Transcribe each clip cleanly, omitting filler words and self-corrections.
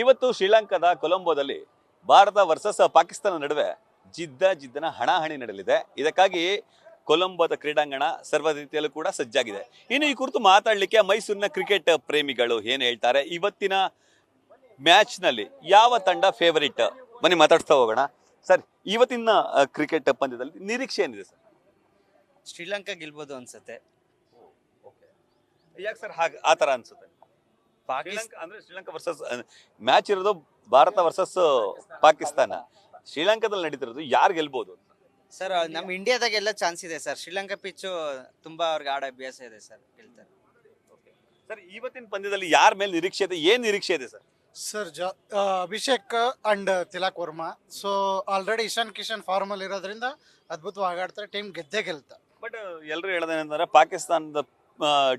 ಇವತ್ತು ಶ್ರೀಲಂಕಾದ ಕೊಲಂಬೋದಲ್ಲಿ ಭಾರತ ವರ್ಸಸ್ ಪಾಕಿಸ್ತಾನ ನಡುವೆ ಜಿದ್ದನ ಹಣಾಹಣಿ ನಡೆಯಲಿದೆ. ಇದಕ್ಕಾಗಿ ಕೊಲಂಬೋದ ಕ್ರೀಡಾಂಗಣ ಸರ್ವ ರೀತಿಯಲ್ಲೂ ಕೂಡ ಸಜ್ಜಾಗಿದೆ. ಇನ್ನು ಈ ಕುರಿತು ಮಾತಾಡಲಿಕ್ಕೆ ಮೈಸೂರಿನ ಕ್ರಿಕೆಟ್ ಪ್ರೇಮಿಗಳು ಏನು ಹೇಳ್ತಾರೆ, ಇವತ್ತಿನ ಮ್ಯಾಚ್ ನಲ್ಲಿ ಯಾವ ತಂಡ ಫೇವರಿಟ್, ಬನ್ನಿ ಮಾತಾಡ್ತಾ ಹೋಗೋಣ. ಸರ್, ಇವತ್ತಿನ ಕ್ರಿಕೆಟ್ ಪಂದ್ಯದಲ್ಲಿ ನಿರೀಕ್ಷೆ ಏನಿದೆ ಸರ್? ಶ್ರೀಲಂಕಾ ಗೆಲ್ಬೋದು ಅನ್ಸುತ್ತೆ. ಯಾಕೆ ಸರ್ ಆ ತರ ಅನ್ಸುತ್ತೆ? ಅಂದ್ರೆ ಶ್ರೀಲಂಕಾ ವರ್ಸಸ್ ಮ್ಯಾಚ್ ಇರೋದು ಭಾರತ ವರ್ಸಸ್ ಪಾಕಿಸ್ತಾನ. ಶ್ರೀಲಂಕಾದಲ್ಲಿ ನಡೀತಿರೋದು ಯಾರು ಗೆಲ್ಬಹುದು ಸರ್? ನಮ್ಮ ಇಂಡಿಯಾದಾಗೆಲ್ಲ ಚಾನ್ಸ್ ಇದೆ ಸರ್. ಶ್ರೀಲಂಕಾ ಪಿಚ್ಚು ತುಂಬಾ ಅವ್ರಿಗೆ ಆಡೋ ಅಭ್ಯಾಸ ಇದೆ ಸರ್, ಗೆಲ್ತಾರೆ. ಸರ್, ಇವತ್ತಿನ ಪಂದ್ಯದಲ್ಲಿ ಯಾರ ಮೇಲೆ ನಿರೀಕ್ಷೆ ಇದೆ, ಏನ್ ನಿರೀಕ್ಷೆ ಇದೆ sir? Sir Abhishek and Tilak Varma. So already Ishan Kishan form ಅಲ್ಲಿ ಇರೋದ್ರಿಂದ ಅದ್ಭುತವಾಗಿ ಆಡ್ತಾರೆ. ಟೀಮ್ ಗೆದ್ದೇ ಗೆಲ್ತಾ. ಬಟ್ ಎಲ್ಲರೂ ಹೇಳೋದೇನಂದ್ರೆ ಪಾಕಿಸ್ತಾನದ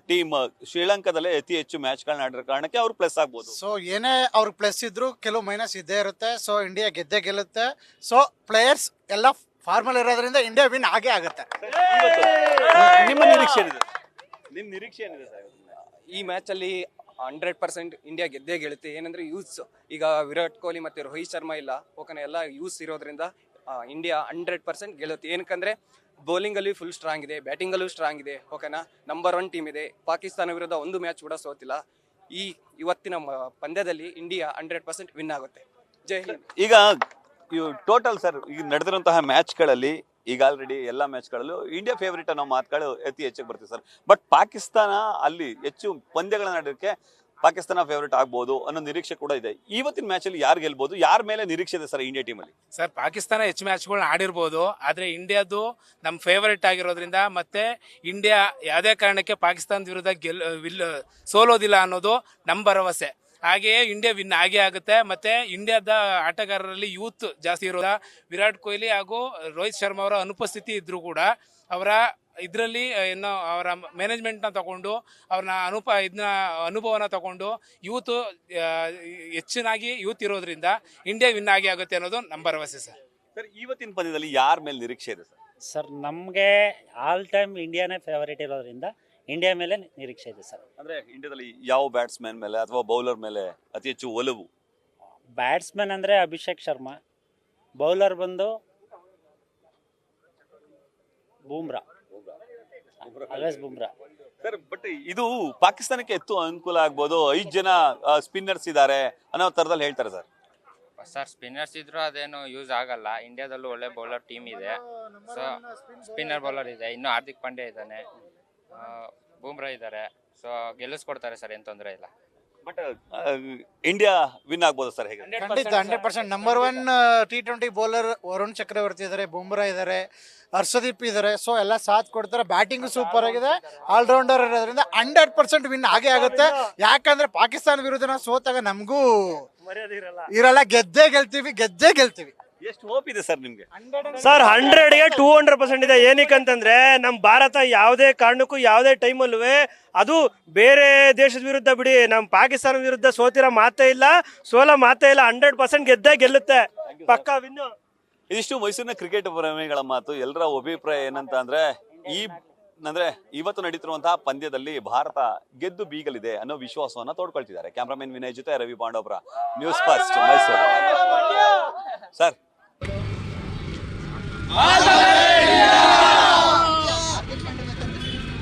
ಟೀಮ್ ಶ್ರೀಲಂಕಾದಲ್ಲೇ ಅತಿ ಹೆಚ್ಚು ಮ್ಯಾಚ್ ಗಳನ್ನ ಆಡಿರೋ ಕಾರಣಕ್ಕೆ ಅವ್ರು ಪ್ಲಸ್ ಆಗ್ಬೋದು. ಸೊ ಏನೇ ಅವ್ರಿಗೆ ಪ್ಲಸ್ ಇದ್ರು ಕೆಲವು ಮೈನಸ್ ಇದ್ದೇ ಇರುತ್ತೆ. ಸೊ ಇಂಡಿಯಾ ಗೆದ್ದೇ ಗೆಲ್ಲುತ್ತೆ. ಸೊ ಪ್ಲೇಯರ್ಸ್ ಎಲ್ಲ ಫಾರ್ಮಲ್ ಇರೋದ್ರಿಂದ ಇಂಡಿಯಾ ವಿನ್ ಆಗೇ ಆಗುತ್ತೆ. ನಿಮ್ಮ ನಿರೀಕ್ಷೆ ಏನಿದೆ? ನಿಮ್ ನಿರೀಕ್ಷೆ ಏನಿದೆ ಸರ್? ಈ ಮ್ಯಾಚ್ ಅಲ್ಲಿ 100% ಇಂಡಿಯಾ ಗೆದ್ದೇ ಗೆಲ್ಲುತ್ತೆ. ಏನಂದ್ರೆ ಯೂಸ್ ಈಗ ವಿರಾಟ್ ಕೊಹ್ಲಿ ಮತ್ತೆ ರೋಹಿತ್ ಶರ್ಮಾ ಇಲ್ಲ, ಓಕೆನಾ, ಎಲ್ಲ ಯೂಸ್ ಇರೋದ್ರಿಂದ ಇಂಡಿಯಾ 100% ಗೆಲ್ಲುತ್ತೆ. ಏನಕ್ಕಂದ್ರೆ ಬೌಲಿಂಗ್ ಅಲ್ಲಿ ಫುಲ್ ಸ್ಟ್ರಾಂಗ್ ಇದೆ, ಬ್ಯಾಟಿಂಗ್ ಅಲ್ಲೂ ಸ್ಟ್ರಾಂಗ್ ಇದೆ, ಓಕೆನಾ. ನಂಬರ್ 1 ಟೀಮ್ ಇದೆ. ಪಾಕಿಸ್ತಾನ ವಿರುದ್ಧ ಒಂದು ಮ್ಯಾಚ್ ಕೂಡ ಸೋತಿಲ್ಲ. ಇವತ್ತಿನ ಪಂದ್ಯದಲ್ಲಿ ಇಂಡಿಯಾ 100% ವಿನ್ ಆಗುತ್ತೆ. ಜೈ ಹಿಂದ್. ಈಗ ಟೋಟಲ್ ಸರ್, ಈಗ ನಡೆದಿರುವಂತಹ ಮ್ಯಾಚ್ಗಳಲ್ಲಿ ಈಗ ಆಲ್ರೆಡಿ ಎಲ್ಲಾ ಮ್ಯಾಚ್ಗಳಲ್ಲೂ ಇಂಡಿಯಾ ಫೇವರಿಟ್ ಅನ್ನೋ ಮಾತುಗಳು ಅತಿ ಹೆಚ್ಚಿಗೆ ಬರ್ತೀವಿ ಸರ್. ಬಟ್ ಪಾಕಿಸ್ತಾನ ಅಲ್ಲಿ ಹೆಚ್ಚು ಪಂದ್ಯಗಳನ್ನ ಆಡೋದಕ್ಕೆ ಪಾಕಿಸ್ತಾನ ಫೇವರಿಟ್ ಆಗ್ಬೋದು ಅನ್ನೋ ನಿರೀಕ್ಷೆ ಕೂಡ ಇದೆ. ಇವತ್ತಿನ ಮ್ಯಾಚ್ ಅಲ್ಲಿ ಯಾರು ಗೆಲ್ಬಹುದು, ಯಾರ ಮೇಲೆ ನಿರೀಕ್ಷೆ ಇದೆ ಸರ್ ಇಂಡಿಯಾ ಟೀಮ್ ಅಲ್ಲಿ? ಸರ್, ಪಾಕಿಸ್ತಾನ ಹೆಚ್ಚು ಮ್ಯಾಚ್ಗಳನ್ನ ಆಡಿರ್ಬೋದು, ಆದ್ರೆ ಇಂಡಿಯಾದು ನಮ್ಮ ಫೇವರೇಟ್ ಆಗಿರೋದ್ರಿಂದ ಮತ್ತೆ ಇಂಡಿಯಾ ಯಾವುದೇ ಕಾರಣಕ್ಕೆ ಪಾಕಿಸ್ತಾನದ ವಿರುದ್ಧ ಸೋಲೋದಿಲ್ಲ ಅನ್ನೋದು ನಮ್ಮ ಭರವಸೆ. ಹಾಗೆಯೇ ಇಂಡಿಯಾ ವಿನ್ ಆಗೇ ಆಗುತ್ತೆ. ಮತ್ತೆ ಇಂಡಿಯಾದ ಆಟಗಾರರಲ್ಲಿ ಯೂತ್ ಜಾಸ್ತಿ ಇರೋದ, ವಿರಾಟ್ ಕೊಹ್ಲಿ ಹಾಗೂ ರೋಹಿತ್ ಶರ್ಮಾ ಅವರ ಅನುಪಸ್ಥಿತಿ ಇದ್ರೂ ಕೂಡ ಅವರ ಇದರಲ್ಲಿ ಏನೋ ಅವರ ಮ್ಯಾನೇಜ್ಮೆಂಟ್ನ ತಗೊಂಡು ಅವ್ರನ್ನ ಅನುಭವನ ತಗೊಂಡು ಯೂತ್ ಹೆಚ್ಚಿನಾಗಿ ಯೂತ್ ಇರೋದ್ರಿಂದ ಇಂಡಿಯಾ ವಿನ್ ಆಗೇ ಆಗುತ್ತೆ ಅನ್ನೋದು ನಮ್ಮ ಭರವಸೆ ಸರ್. ಸರ್, ಇವತ್ತಿನ ಪಂದ್ಯದಲ್ಲಿ ಯಾರ ಮೇಲೆ ನಿರೀಕ್ಷೆ ಇದೆ ಸರ್? ಸರ್, ನಮಗೆ ಆಲ್ ಟೈಮ್ ಇಂಡಿಯಾನೇ ಫೇವರೇಟ್ ಇರೋದ್ರಿಂದ ಇಂಡಿಯಾ ಮೇಲೆ ನಿರೀಕ್ಷೆ ಇದೆ ಸರ್. ಅಂದ್ರೆ ಇಂಡಿಯಾದಲ್ಲಿ ಯಾವ ಬ್ಯಾಟ್ಸ್ಮನ್ ಮೇಲೆ ಅಥವಾ ಬೌಲರ್ ಮೇಲೆ ಅತಿ ಹೆಚ್ಚು ಒಲವು? ಬ್ಯಾಟ್ಸ್ಮನ್ ಅಂದರೆ ಅಭಿಷೇಕ್ ಶರ್ಮಾ, ಬೌಲರ್ ಬಂದು ಬೂಮ್ರಾ. ಸರ್, ಬಟ್ ಇದು ಪಾಕಿಸ್ತಾನಕ್ಕೆ ಎತ್ತು ಅನುಕೂಲ ಆಗ್ಬೋದು. 5 ಜನ ಸ್ಪಿನ್ನರ್ಸ್ ಇದ್ದಾರೆ ಅನ್ನೋ ತರದಲ್ಲಿ ಹೇಳ್ತಾರೆ ಸರ್. ಸರ್, ಸ್ಪಿನ್ನರ್ಸ್ ಇದ್ರು ಅದೇನು ಯೂಸ್ ಆಗಲ್ಲ. ಇಂಡಿಯಾದಲ್ಲೂ ಒಳ್ಳೆ ಬೌಲರ್ ಟೀಮ್ ಇದೆ. ಸೊ ಸ್ಪಿನ್ನರ್ ಬೌಲರ್ ಇದೆ, ಇನ್ನು ಹಾರ್ದಿಕ್ ಪಾಂಡ್ಯ ಇದ್ದಾನೆ, ಬೂಮ್ರಾ ಇದ್ದಾರೆ. ಸೊ ಗೆಲ್ಲಿಸ್ಕೊಡ್ತಾರೆ ಸರ್, ಏನು ತೊಂದರೆ ಇಲ್ಲ. ಬಟ್ ಇಂಡಿಯಾ ವಿನ್ ಆಗ್ಬೋದು ಸರ್? ಹೇಗೆ? ಖಂಡಿತ 100%. ನಂಬರ್ 1 T20 ಬೌಲರ್ ವರುಣ್ ಚಕ್ರವರ್ತಿ ಇದ್ದಾರೆ, ಬುಮ್ರಾ ಇದ್ದಾರೆ, ಹರ್ಷದೀಪ್ ಇದ್ದಾರೆ. ಸೊ ಎಲ್ಲ ಸಾಥ್ ಕೊಡ್ತಾರೆ. ಬ್ಯಾಟಿಂಗ್ ಸೂಪರ್ ಆಗಿದೆ. ಆಲ್ರೌಂಡರ್ ಇರೋದ್ರಿಂದ 100% ವಿನ್ ಆಗೇ ಆಗುತ್ತೆ. ಯಾಕಂದ್ರೆ ಪಾಕಿಸ್ತಾನ ವಿರುದ್ಧ ನಾವು ಸೋತಾಗ ನಮಗೂ ಇರಲ್ಲ. ಗೆದ್ದೇ ಗೆಲ್ತೀವಿ. ಎಷ್ಟು ಹೋಪ್ ಇದೆ ಸರ್ ನಿಮ್ಗೆ? ಸರ್, 100ಗೆ 200% ಇದೆ. ಏನಕ್ಕಂತಂದ್ರೆ ನಮ್ಮ ಭಾರತ ಯಾವುದೇ ಕಾರಣಕ್ಕೂ ಯಾವುದೇ ಟೈಮಲ್ಲೂ ಅದು ಬೇರೆ ದೇಶದ ವಿರುದ್ಧ ಬಿಡಿ, ನಮ್ಮ ಪಾಕಿಸ್ತಾನ ವಿರುದ್ಧ ಸೋತಿರೋ ಮಾತೇ ಇಲ್ಲ, 100% ಗೆದ್ದೇ ಗೆಲ್ಲುತ್ತೆ, ಪಕ್ಕಾ ವಿನ್ನು. ಇದಿಷ್ಟು ಮೈಸೂರಿನ ಕ್ರಿಕೆಟ್ ಪ್ರೇಮಿಗಳ ಮಾತು. ಎಲ್ಲರ ಅಭಿಪ್ರಾಯ ಏನಂತ ಅಂದ್ರೆ ಇವತ್ತು ನಡೀತಿರುವಂತಹ ಪಂದ್ಯದಲ್ಲಿ ಭಾರತ ಗೆದ್ದು ಬೀಗಲಿದೆ ಅನ್ನೋ ವಿಶ್ವಾಸವನ್ನ ತೋಡ್ಕೊಳ್ತಿದ್ದಾರೆ. ಕ್ಯಾಮ್ರಾಮನ್ ವಿನಯ್ ಜೊತೆ Ravi Pandavapura, news first Mysuru. Sir